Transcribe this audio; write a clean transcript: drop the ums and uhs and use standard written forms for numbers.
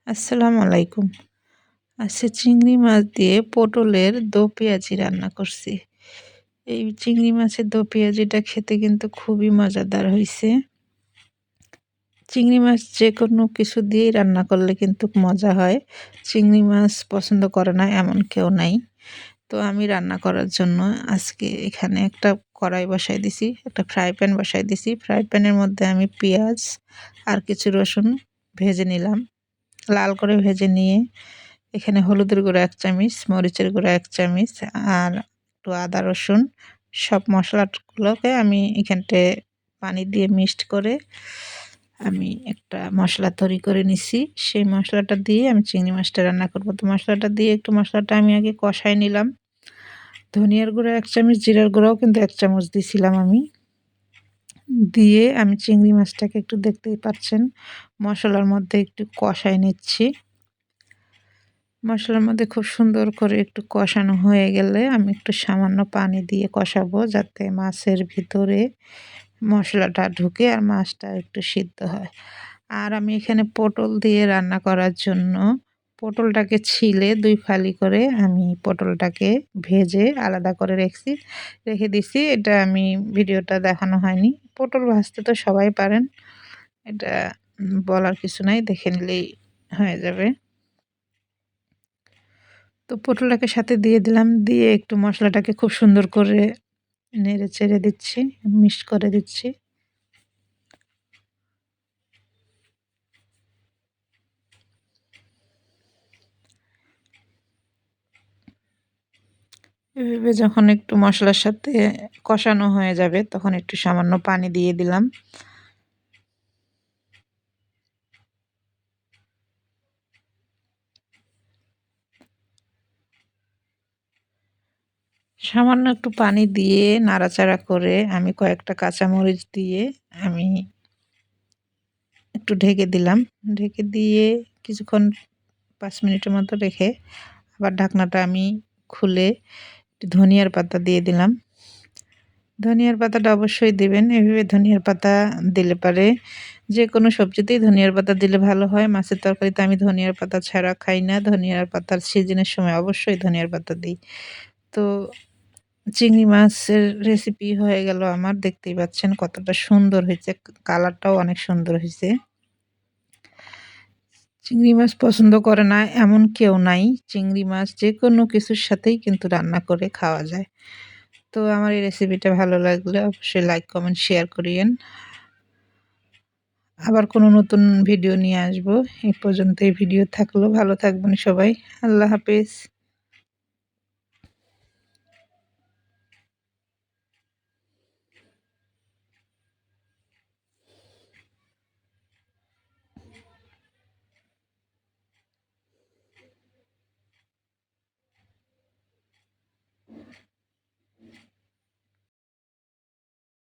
আসসালামু আলাইকুম। আজকে চিংড়ি মাছ দিয়ে পটলের দো পেঁয়াজি রান্না করছি। এই চিংড়ি মাছের দো পেঁয়াজিটা খেতে কিন্তু খুবই মজাদার হইছে। চিংড়ি মাছ যেকোনো কিছু দিয়েই রান্না করলে কিন্তু মজা হয়। চিংড়ি মাছ পছন্দ করে না এমন কেউ নাই। তো আমি রান্না করার জন্য আজকে এখানে একটা কড়াই বসাই দিছি, একটা ফ্রাই প্যান বসাই দিছি। ফ্রাই প্যানের মধ্যে আমি পেঁয়াজ আর কিছু রসুন ভেজে নিলাম। লাল করে ভেজে নিয়ে এখানে হলুদের গুঁড়ো ১ চামচ, মরিচের গুঁড়ো ১ চামচ আর একটু আদা রসুন সব মশলাগুলোকে আমি এখানটায় পানি দিয়ে মিক্সড করে আমি একটা মশলা তৈরি করে নিছি। সেই মশলাটা দিয়ে আমি চিংড়ি মাছটা রান্না করব। তো মশলাটা দিয়ে একটু মশলাটা আমি আগে কষায় নিলাম। ধনিয়ার গুঁড়ো ১ চামচ, জিরার গুঁড়াও কিন্তু ১ চামচ দিছিলাম আমি। দিয়ে আমি চিংড়ি মাছটাকে একটু দেখতেই পাচ্ছেন মশলার মধ্যে একটু কষায় নিচ্ছি। মশলার মধ্যে খুব সুন্দর করে একটু কষানো হয়ে গেলে আমি একটু সামান্য পানি দিয়ে কষাবো যাতে মাছের ভিতরে মশলাটা ঢুকে আর মাছটা একটু সিদ্ধ হয়। আর আমি এখানে পটল দিয়ে রান্না করার জন্য পটলটাকে ছিলে ২ ফালি করে আমি পটলটাকে ভেজে আলাদা করে রেখে দিছি। এটা আমি ভিডিওটা দেখানো হয়নি। পটল ভাজতে তো সবাই পারেন। এটা বলার কিছু নাই, দেখে নিলেই হয়ে যাবে। তো পটলটাকে সাথে দিয়ে দিলাম, দিয়ে একটু মশলাটাকে খুব সুন্দর করে নেড়ে চেড়ে দিচ্ছি, মিক্সড করে দিচ্ছি। এভাবে যখন একটু মশলার সাথে কষানো হয়ে যাবে তখন একটু সামান্য পানি দিয়ে দিলাম। সামান্য একটু পানি দিয়ে নাড়াচাড়া করে আমি কয়েকটা কাঁচামরিচ দিয়ে আমি একটু ঢেকে দিলাম। ঢেকে দিয়ে কিছুক্ষণ ৫ মিনিটের মতো রেখে আবার ঢাকনাটা আমি খুলে একটু ধনিয়ার পাতা দিয়ে দিলাম। ধনিয়ার পাতাটা অবশ্যই দিবেন। এভাবে ধনিয়ার পাতা দিলে পারে যেকোনো সবজিতেই ধনিয়ার পাতা দিলে ভালো হয়। মাছের তরকারিতে আমি ধনিয়ার পাতা ছাড়া খাই না। ধনিয়ার পাতার সিজনের সময় অবশ্যই ধনিয়ার পাতা দিই। তো চিংড়ি মাছের রেসিপি হয়ে গেল আমার। দেখতেই পাচ্ছেন কতটা সুন্দর হয়েছে। কালারটাও অনেক সুন্দর হয়েছে। চিংড়ি মাছ পছন্দ করে না এমন কেউ নাই। চিংড়ি মাছ যেকোনো কিছুর সাথেই কিন্তু রান্না করে খাওয়া যায়। তো আমার এই রেসিপিটা ভালো লাগলে অবশ্যই লাইক, কমেন্ট, শেয়ার করিয়েন। আবার কোনো নতুন ভিডিও নিয়ে আসবো। এই পর্যন্ত এই ভিডিও থাকলো। ভালো থাকবেন সবাই। আল্লাহ হাফেজ।